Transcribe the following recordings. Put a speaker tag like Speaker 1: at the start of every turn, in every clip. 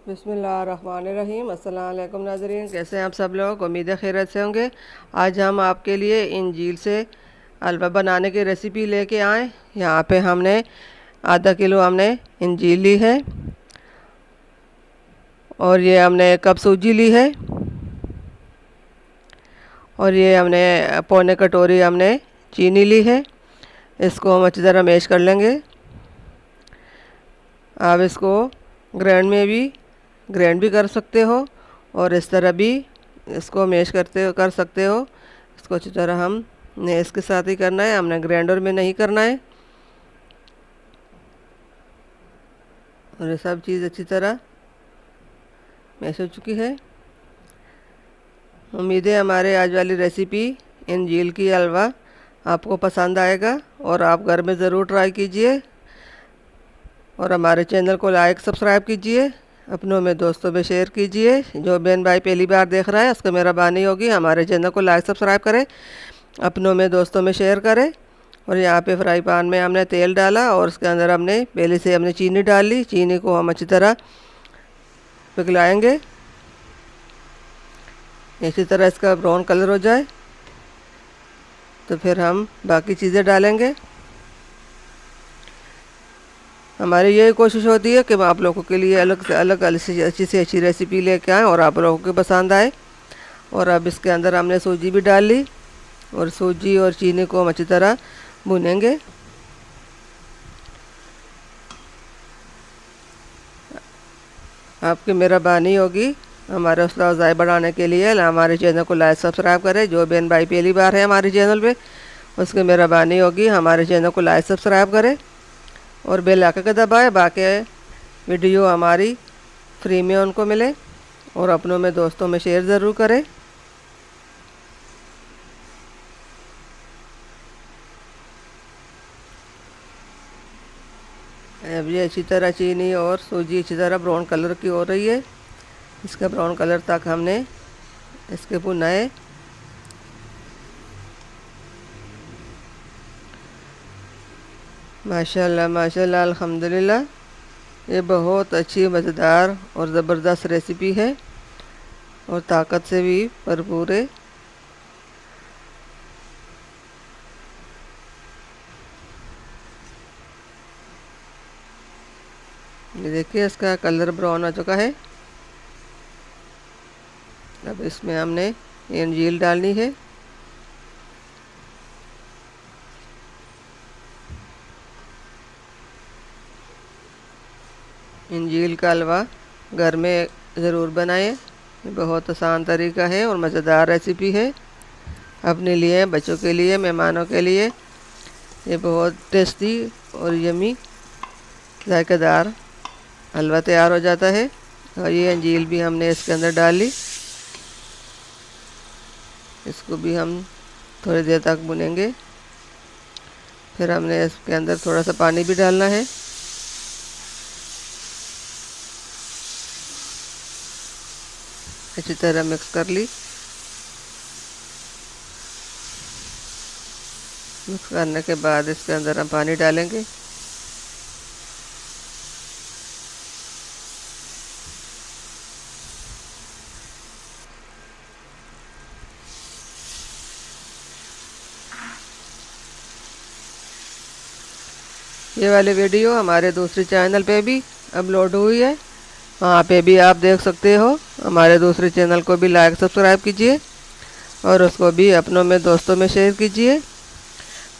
Speaker 1: बिस्मिल्लाहिर्रहमानिर्रहीम। अस्सलाम वालेकुम नाज़रीन, कैसे हैं आप सब लोग? उम्मीद है खैरियत से होंगे। आज हम आपके लिए इंजील से हलवा बनाने की रेसिपी लेके आए। यहाँ पे हमने आधा किलो हमने इंजील ली है और ये हमने 1 कप सूजी ली है और ये हमने पौने कटोरी हमने चीनी ली है। इसको हम अच्छी तरह मैश कर लेंगे। आप इसको ग्राइंड भी कर सकते हो और इस तरह भी इसको मैश कर सकते हो। इसको अच्छी तरह हम ने इसके साथ ही करना है, हमने ग्राइंडर में नहीं करना है। और ये सब चीज़ अच्छी तरह मैश हो चुकी है। उम्मीद है हमारे आज वाली रेसिपी इंजील की हलवा आपको पसंद आएगा और आप घर में ज़रूर ट्राई कीजिए और हमारे चैनल को लाइक सब्सक्राइब कीजिए, अपनों में दोस्तों में शेयर कीजिए। जो बहन भाई पहली बार देख रहा है उसको मेहरबानी होगी हमारे चैनल को लाइक सब्सक्राइब करें, अपनों में दोस्तों में शेयर करें। और यहाँ पे फ्राई पैन में हमने तेल डाला और उसके अंदर हमने पहले से हमने चीनी डाल ली। चीनी को हम अच्छी तरह पिघलाएंगे, इसी तरह इसका ब्राउन कलर हो जाए तो फिर हम बाकी चीज़ें डालेंगे। हमारी यही कोशिश होती है कि आप लोगों के लिए अलग से अलग अच्छी से अच्छी रेसिपी लेके आएँ और आप लोगों को पसंद आए। और अब इसके अंदर हमने सूजी भी डाल ली और सूजी और चीनी को हम अच्छी तरह भूनेंगे। आपकी मेहरबानी होगी हमारे हौसला अफजाई बढ़ाने के लिए हमारे चैनल को लाइक सब्सक्राइब करें। जो बहन भाई पहली बार है हमारे चैनल पे उसकी मेहरबानी होगी हमारे चैनल को लाइक सब्सक्राइब करें और बेल आइकन को दबाएं, बाकी वीडियो हमारी फ्री में उनको मिले और अपनों में दोस्तों में शेयर ज़रूर करें। अब ये अच्छी तरह चीनी और सूजी अच्छी तरह ब्राउन कलर की हो रही है। इसका ब्राउन कलर तक हमने इसके भुना है। माशाल्लाह माशाल्लाह अल्हम्दुलिल्लाह, ये बहुत अच्छी मज़ेदार और ज़बरदस्त रेसिपी है और ताकत से भी भरपूर है। ये देखिए इसका कलर ब्राउन हो चुका है। अब इसमें हमने इंजील डालनी है। इंजील का हलवा घर में ज़रूर बनाएं, ये बहुत आसान तरीका है और मज़ेदार रेसिपी है। अपने लिए, बच्चों के लिए, मेहमानों के लिए ये बहुत टेस्टी और यमी जायकेदार हलवा तैयार हो जाता है। और ये अंजील भी हमने इसके अंदर डाल ली। इसको भी हम थोड़ी देर तक भुनेंगे। फिर हमने इसके अंदर थोड़ा सा पानी भी डालना है। अच्छी तरह मिक्स कर ली। मिक्स करने के बाद इसके अंदर हम पानी डालेंगे। ये वाली वीडियो हमारे दूसरे चैनल पे भी अपलोड हुई है, वहाँ पे भी आप देख सकते हो। हमारे दूसरे चैनल को भी लाइक सब्सक्राइब कीजिए और उसको भी अपनों में दोस्तों में शेयर कीजिए।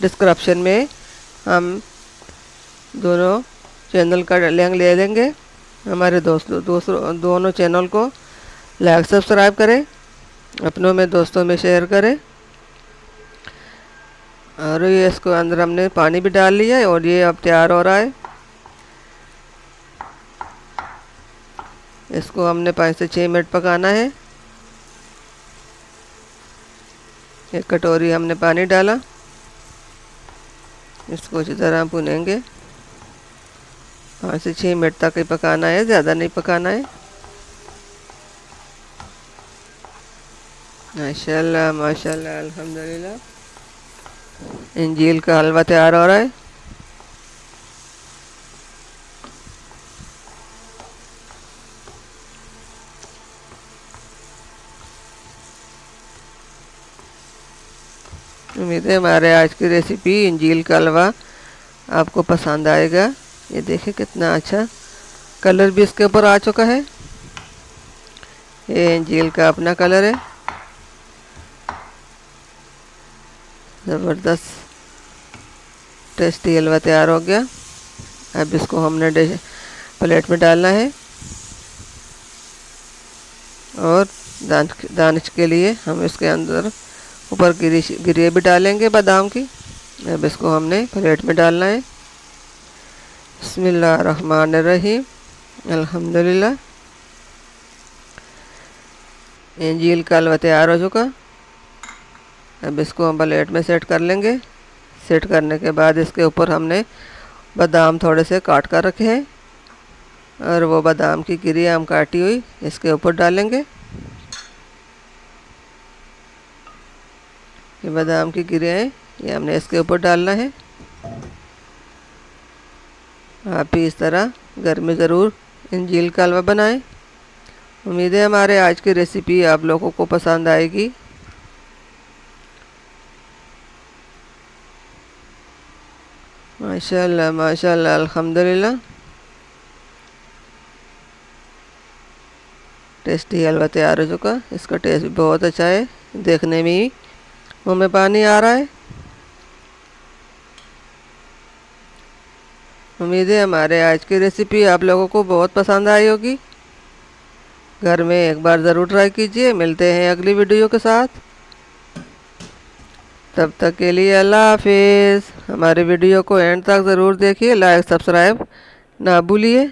Speaker 1: डिस्क्रिप्शन में हम दोनों चैनल का लिंक ले देंगे। हमारे दोनों चैनल को लाइक सब्सक्राइब करें, अपनों में दोस्तों में शेयर करें। और ये इसको अंदर हमने पानी भी डाल लिया है और ये अब तैयार हो रहा है। इसको हमने 5 से 6 मिनट पकाना है। 1 कटोरी हमने पानी डाला। इसको अच्छी तरह भुनेंगे। 5 से 6 मिनट तक ही पकाना है, ज़्यादा नहीं पकाना है। माशाल्लाह माशाल्लाह अल्हम्दुलिल्लाह, इंजील का हलवा तैयार हो रहा है। उम्मीद है हमारे आज की रेसिपी इंजील का हलवा आपको पसंद आएगा। ये देखिए कितना अच्छा कलर भी इसके ऊपर आ चुका है। ये इंजील का अपना कलर है, ज़बरदस्त टेस्टी हलवा तैयार हो गया। अब इसको हमने प्लेट में डालना है और दानिश के लिए हम इसके अंदर ऊपर ग्रेवी डालेंगे बादाम की। अब इसको हमने प्लेट में डालना है। बिस्मिल्लाहिर्रहमानिर्रहीम, अल्हम्दुलिल्लाह। इंजील का हलवा तैयार हो चुका। अब इसको हम प्लेट में सेट कर लेंगे। सेट करने के बाद इसके ऊपर हमने बादाम थोड़े से काट कर रखे हैं और वो बादाम की गिरी हम काटी हुई इसके ऊपर डालेंगे। ये बादाम की गिरे हैं, ये हमने इसके ऊपर डालना है। आप भी इस तरह घर में ज़रूर इंजील का हलवा बनाएं। उम्मीद है हमारे आज की रेसिपी आप लोगों को पसंद आएगी। माशाल्लाह माशाल्लाह, अल्हम्दुलिल्लाह। टेस्टी हलवा तैयार हो चुका। इसका टेस्ट भी बहुत अच्छा है, देखने में ही मुँह में पानी आ रहा है। उम्मीद है हमारे आज की रेसिपी आप लोगों को बहुत पसंद आई होगी। घर में एक बार ज़रूर ट्राई कीजिए। मिलते हैं अगली वीडियो के साथ, तब तक के लिए अल्लाह हाफिज़। हमारे वीडियो को एंड तक ज़रूर देखिए, लाइक सब्सक्राइब ना भूलिए।